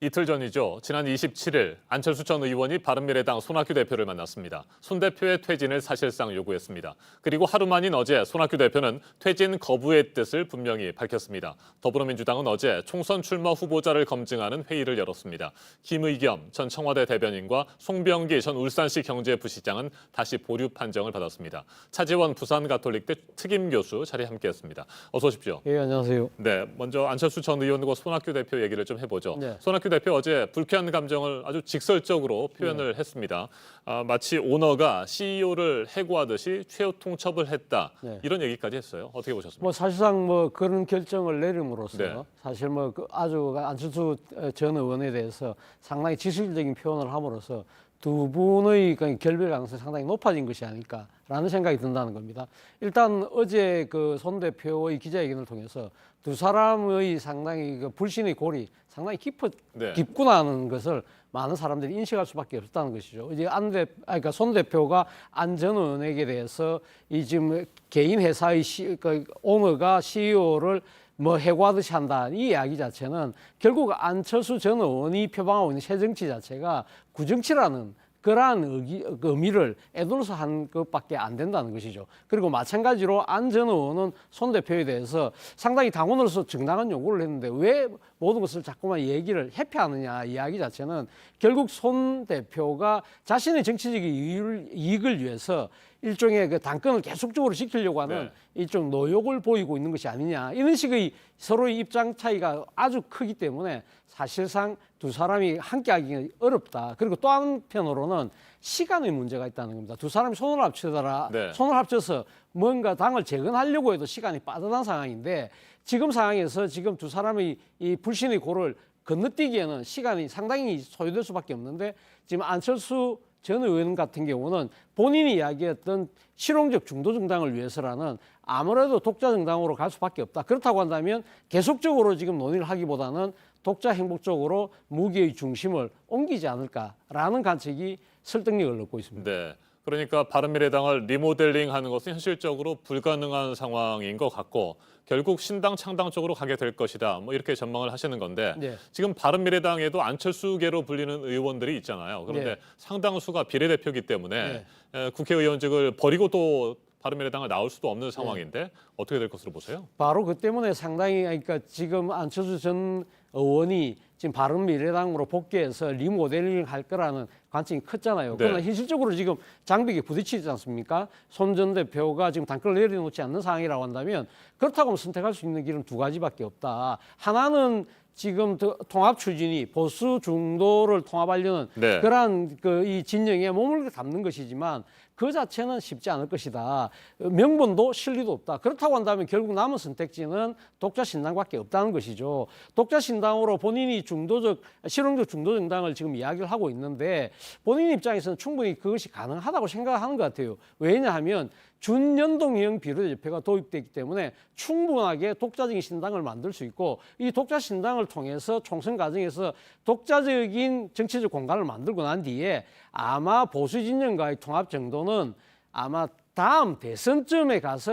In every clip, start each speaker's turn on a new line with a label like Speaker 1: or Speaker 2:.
Speaker 1: 이틀 전이죠. 지난 27일 안철수 전 의원이 바른미래당 손학규 대표를 만났습니다. 손 대표의 퇴진을 사실상 요구했습니다. 그리고 하루 만인 어제 손학규 대표는 퇴진 거부의 뜻을 분명히 밝혔습니다. 더불어민주당은 어제 총선 출마 후보자를 검증하는 회의를 열었습니다. 김의겸 전 청와대 대변인과 송병기 전 울산시 경제부시장은 다시 보류 판정을 받았습니다. 차지원 부산가톨릭대 특임교수 자리에 함께했습니다. 어서 오십시오.
Speaker 2: 예, 안녕하세요.
Speaker 1: 네, 먼저 안철수 전 의원과 손학규 대표 얘기를 좀 해보죠.
Speaker 2: 네.
Speaker 1: 손학규 대표 어제 불쾌한 감정을 아주 직설적으로 표현을 했습니다. 마치 오너가 CEO를 해고하듯이 최후 통첩을 했다.
Speaker 2: 네.
Speaker 1: 이런 얘기까지 했어요. 어떻게 보셨습니까?
Speaker 2: 뭐 사실상 뭐 그런 결정을 내림으로써
Speaker 1: 네.
Speaker 2: 사실 뭐 아주 안철수 전 의원에 대해서 상당히 지식적인 표현을 함으로써 두 분의 결별 가능성이 상당히 높아진 것이 아닐까라는 생각이 든다는 겁니다. 일단 어제 그 손 대표의 기자회견을 통해서 두 사람의 상당히 그 불신의 골이 상당히
Speaker 1: 네.
Speaker 2: 깊구나는 것을 많은 사람들이 인식할 수밖에 없다는 것이죠. 이제 그러니까 손 대표가 안 전 의원에게 대해서 이 지금 개인 회사의 그 오너가 CEO를 뭐 해고하듯이 한다 이 이야기 자체는 결국 안철수 전 의원이 표방하고 있는 새정치 자체가 구정치라는 그러한 의미를 애둘러서 한 것밖에 안 된다는 것이죠. 그리고 마찬가지로 안 전 의원은 손 대표에 대해서 상당히 당원으로서 정당한 요구를 했는데 왜 모든 것을 자꾸만 얘기를 회피하느냐 이야기 자체는 결국 손 대표가 자신의 정치적인 이익을 위해서 일종의 그 당권을 계속적으로 지키려고 하는 일종 노욕을 보이고 있는 것이 아니냐 이런 식의 서로의 입장 차이가 아주 크기 때문에 사실상 두 사람이 함께하기 어렵다. 그리고 또 한편으로는 시간의 문제가 있다는 겁니다. 두 사람이 손을 합치더라. 손을 합쳐서 뭔가 당을 재건하려고 해도 시간이 빠듯한 상황인데 지금 상황에서 지금 두 사람의 이 불신의 골을 건너뛰기에는 시간이 상당히 소요될 수밖에 없는데 지금 안철수 전 의원 같은 경우는 본인이 이야기했던 실용적 중도 정당을 위해서라는 아무래도 독자 정당으로 갈 수밖에 없다. 그렇다고 한다면 계속적으로 지금 논의를 하기보다는 독자 행보 쪽으로 무기의 중심을 옮기지 않을까라는 관측이 설득력을 얻고 있습니다.
Speaker 1: 네. 그러니까 바른미래당을 리모델링하는 것은 현실적으로 불가능한 상황인 것 같고 결국 신당 창당 쪽으로 가게 될 것이다. 뭐 이렇게 전망을 하시는 건데 지금 바른미래당에도 안철수계로 불리는 의원들이 있잖아요. 그런데 상당수가 비례대표이기 때문에 국회의원직을 버리고 또 바른미래당을 나올 수도 없는 상황인데 어떻게 될 것으로 보세요?
Speaker 2: 바로 그 때문에 상당히 그러니까 지금 안철수 전 의원이 지금 바른미래당으로 복귀해서 리모델링 할 거라는 관점이 컸잖아요. 그러나 현실적으로 지금 장벽에 부딪히지 않습니까? 손 전 대표가 지금 당권을 내려놓지 않는 상황이라고 한다면 그렇다고 하면 선택할 수 있는 길은 두 가지밖에 없다. 하나는 지금 통합 추진이 보수 중도를 통합하려는 그러한 이 진영에 몸을 담는 것이지만 그 자체는 쉽지 않을 것이다. 명분도 실리도 없다. 그렇다고 한다면 결국 남은 선택지는 독자 신당밖에 없다는 것이죠. 독자 신당으로 본인이 실용적 중도 정당을 지금 이야기를 하고 있는데 본인 입장에서는 충분히 그것이 가능하다고 생각하는 것 같아요. 왜냐하면 준연동형 비례대표가 도입되기 때문에 충분하게 독자적인 신당을 만들 수 있고 이 독자 신당을 통해서 총선 과정에서 독자적인 정치적 공간을 만들고 난 뒤에 아마 보수 진영과의 통합 정도는 아마 다음 대선쯤에 가서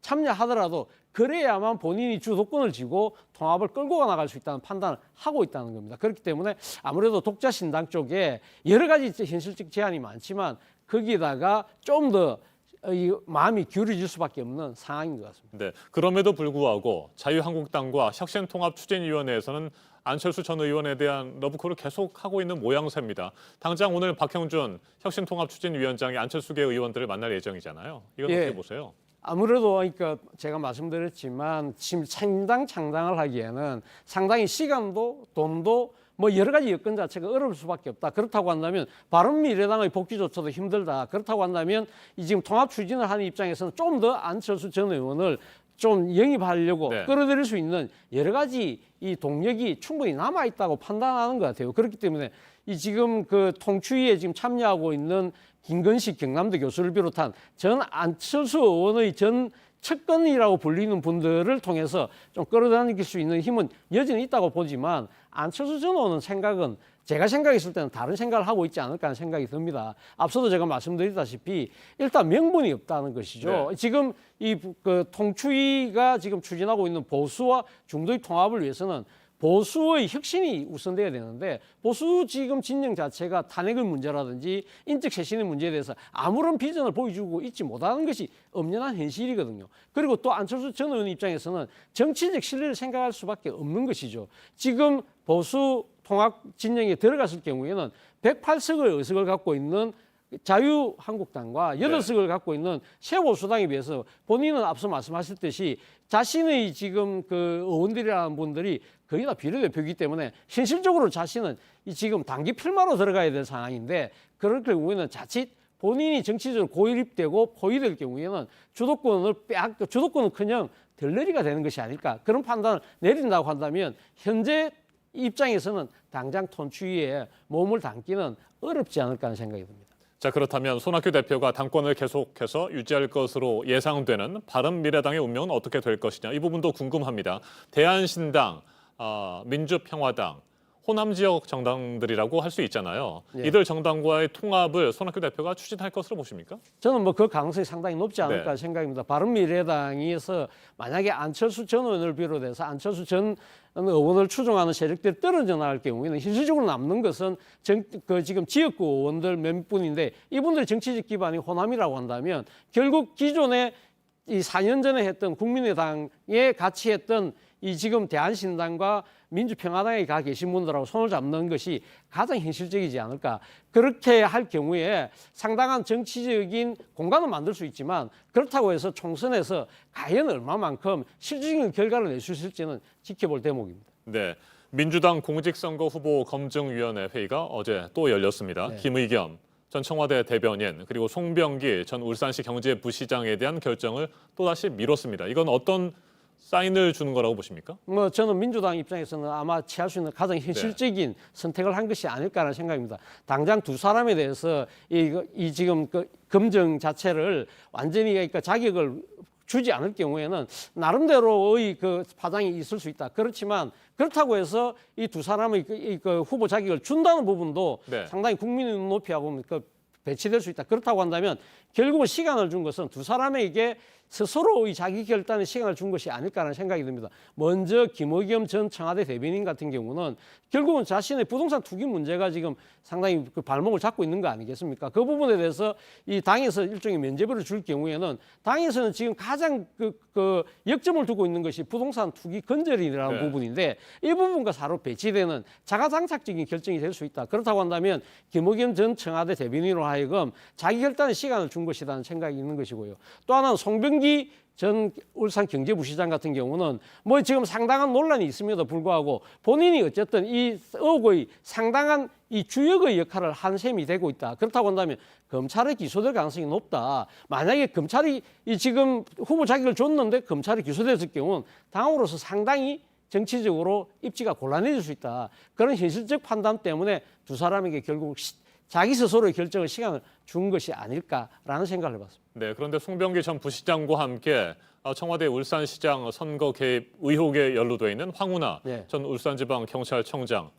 Speaker 2: 참여하더라도 그래야만 본인이 주도권을 쥐고 통합을 끌고 나갈 수 있다는 판단을 하고 있다는 겁니다. 그렇기 때문에 아무래도 독자 신당 쪽에 여러 가지 현실적 제한이 많지만 거기에다가 좀 더 이 마음이 기울어질 수밖에 없는 상황인 것 같습니다.
Speaker 1: 네, 그럼에도 불구하고 자유한국당과 혁신통합추진위원회에서는 안철수 전 의원에 대한 러브콜을 계속하고 있는 모양새입니다. 당장 오늘 박형준 혁신통합추진위원장이 안철수계 의원들을 만날 예정이잖아요. 이건 어떻게 보세요?
Speaker 2: 아무래도 그러니까 제가 말씀드렸지만 지금 신당 창당을 하기에는 상당히 시간도 돈도 뭐 여러 가지 여건 자체가 어려울 수밖에 없다. 그렇다고 한다면 바른미래당의 복귀조차도 힘들다. 그렇다고 한다면 이 지금 통합 추진을 하는 입장에서는 좀 더 안철수 전 의원을 좀 영입하려고 끌어들일 수 있는 여러 가지 이 동력이 충분히 남아 있다고 판단하는 것 같아요. 그렇기 때문에 이 지금 그 통추위에 지금 참여하고 있는 김건식 경남대 교수를 비롯한 전 안철수 의원의 전 측근이라고 불리는 분들을 통해서 좀 끌어당길 수 있는 힘은 여전히 있다고 보지만 안철수 전 의원은 생각은 제가 생각했을 때는 다른 생각을 하고 있지 않을까 하는 생각이 듭니다. 앞서도 제가 말씀드렸다시피 일단 명분이 없다는 것이죠. 지금 이 통추위가 지금 추진하고 있는 보수와 중도의 통합을 위해서는 보수의 혁신이 우선돼야 되는데 보수 지금 진영 자체가 탄핵의 문제라든지 인적 쇄신의 문제에 대해서 아무런 비전을 보여주고 있지 못하는 것이 엄연한 현실이거든요. 그리고 또 안철수 전 의원 입장에서는 정치적 신뢰를 생각할 수밖에 없는 것이죠. 지금 보수 통합 진영에 들어갔을 경우에는 108석의 의석을 갖고 있는 자유한국당과 8석을 갖고 있는 새보수당에 비해서 본인은 앞서 말씀하셨듯이 자신의 지금 그 의원들이라는 분들이 거의 다 비례대표이기 때문에 현실적으로 자신은 이 지금 단기 필마로 들어가야 될 상황인데 그럴 경우에는 자칫 본인이 정치적으로 고립되고 포위될 경우에는 주도권은 그냥 덜러리가 되는 것이 아닐까 그런 판단을 내린다고 한다면 현재 입장에서는 당장 톤추위에 몸을 담기는 어렵지 않을까 하는 생각이 듭니다.
Speaker 1: 자, 그렇다면 손학규 대표가 당권을 계속해서 유지할 것으로 예상되는 바른미래당의 운명은 어떻게 될 것이냐, 이 부분도 궁금합니다. 대한신당, 민주평화당, 호남 지역 정당들이라고 할 수 있잖아요.
Speaker 2: 예.
Speaker 1: 이들 정당과의 통합을 손학규 대표가 추진할 것으로 보십니까?
Speaker 2: 저는 뭐 그 가능성이 상당히 높지 않을까 생각입니다. 바른미래당에서 만약에 안철수 전 의원을 비롯해서 안철수 전 의원을 추종하는 세력들이 떨어져 나갈 경우에는 현실적으로 남는 것은 지금 지역구 의원들 몇 분인데 이분들의 정치적 기반이 호남이라고 한다면 결국 기존에 이 4년 전에 했던 국민의당에 같이 했던 이 지금 대한신당과 민주평화당에 가 계신 분들하고 손을 잡는 것이 가장 현실적이지 않을까. 그렇게 할 경우에 상당한 정치적인 공간을 만들 수 있지만 그렇다고 해서 총선에서 과연 얼마만큼 실질적인 결과를 낼 수 있을지는 지켜볼 대목입니다.
Speaker 1: 네, 민주당 공직선거 후보 검증위원회 회의가 어제 또 열렸습니다.
Speaker 2: 네.
Speaker 1: 김의겸 전 청와대 대변인 그리고 송병기 전 울산시 경제부시장에 대한 결정을 또다시 미뤘습니다. 이건 어떤 사인을 주는 거라고 보십니까?
Speaker 2: 뭐 저는 민주당 입장에서는 아마 취할 수 있는 가장 현실적인 선택을 한 것이 아닐까라는 생각입니다. 당장 두 사람에 대해서 이 지금 그 검증 자체를 완전히 그러니까 자격을 주지 않을 경우에는 나름대로의 그 파장이 있을 수 있다. 그렇지만 그렇다고 해서 이 두 사람의 그 후보 자격을 준다는 부분도 상당히 국민의 눈높이하고 배치될 수 있다. 그렇다고 한다면 결국은 시간을 준 것은 두 사람에게 스스로의 자기 결단의 시간을 준 것이 아닐까라는 생각이 듭니다. 먼저 김의겸 전 청와대 대변인 같은 경우는 결국은 자신의 부동산 투기 문제가 지금 상당히 그 발목을 잡고 있는 거 아니겠습니까? 그 부분에 대해서 이 당에서 일종의 면죄부를 줄 경우에는 당에서는 지금 가장 그 역점을 두고 있는 것이 부동산 투기 건절이라는 부분인데 이 부분과 서로 배치되는 자가당착적인 결정이 될 수 있다. 그렇다고 한다면 김의겸 전 청와대 대변인으로 하여금 자기 결단의 시간을 준 것이라는 생각이 있는 것이고요. 또 하나는 송병기 전 울산경제부시장 같은 경우는 뭐 지금 상당한 논란이 있음에도 불구하고 본인이 어쨌든 이 의혹의 상당한 이 주역의 역할을 한 셈이 되고 있다. 그렇다고 한다면 검찰에 기소될 가능성이 높다. 만약에 검찰이 이 지금 후보 자격을 줬는데 검찰이 기소됐을 경우는 당으로서 상당히 정치적으로 입지가 곤란해질 수 있다. 그런 현실적 판단 때문에 두 사람에게 결국 자기 스스로의 결정을 시간을 준 것이 아닐까라는 생각을 해봤습니다.
Speaker 1: 네, 그런데 송병기 전 부시장과 함께 청와대 울산시장 선거 개입 의혹에 연루돼 있는 황운하 전 울산지방경찰청장,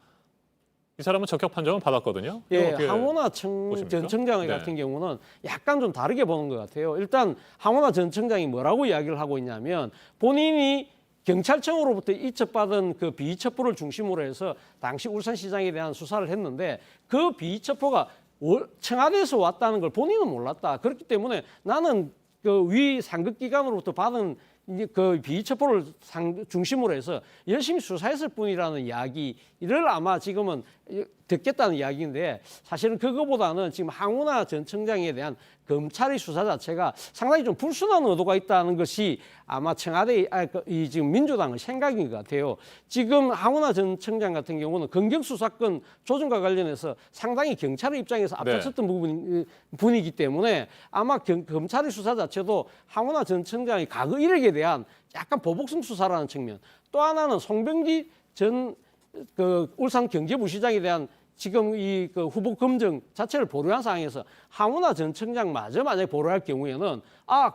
Speaker 1: 이 사람은 적격 판정을 받았거든요.
Speaker 2: 예, 황운하 전 청장 같은 경우는 약간 좀 다르게 보는 것 같아요. 일단 황운하 전 청장이 뭐라고 이야기를 하고 있냐면 본인이 경찰청으로부터 이첩받은 그 비위첩보를 중심으로 해서 당시 울산시장에 대한 수사를 했는데 그 비위첩보가 청와대에서 왔다는 걸 본인은 몰랐다. 그렇기 때문에 나는 그 위 상급기관으로부터 받은 그 비위첩보를 중심으로 해서 열심히 수사했을 뿐이라는 이야기를 아마 지금은 듣겠다는 이야기인데 사실은 그거보다는 지금 황운하 전 청장에 대한 검찰의 수사 자체가 상당히 좀 불순한 의도가 있다는 것이 아마 청와대 이 지금 민주당의 생각인 것 같아요. 지금 황운하 전 청장 같은 경우는 검경수사권 조정과 관련해서 상당히 경찰의 입장에서 앞장섰던 분이기 때문에 아마 검찰의 수사 자체도 황운하 전 청장의 과거 이력에 대한 약간 보복성 수사라는 측면, 또 하나는 송병기 전 울산경제부시장에 대한 지금 이 후보 검증 자체를 보류한 상황에서 황운하 전 청장마저 만약에 보류할 경우에는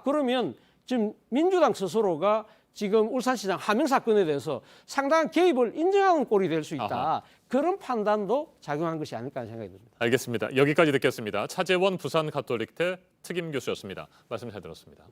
Speaker 2: 그러면 지금 민주당 스스로가 지금 울산시장 하명 사건에 대해서 상당한 개입을 인정하는 꼴이 될 수 있다. 그런 판단도 작용한 것이 아닐까 하는 생각이 듭니다.
Speaker 1: 알겠습니다. 여기까지 듣겠습니다. 차재원 부산가톨릭대 특임 교수였습니다. 말씀 잘 들었습니다.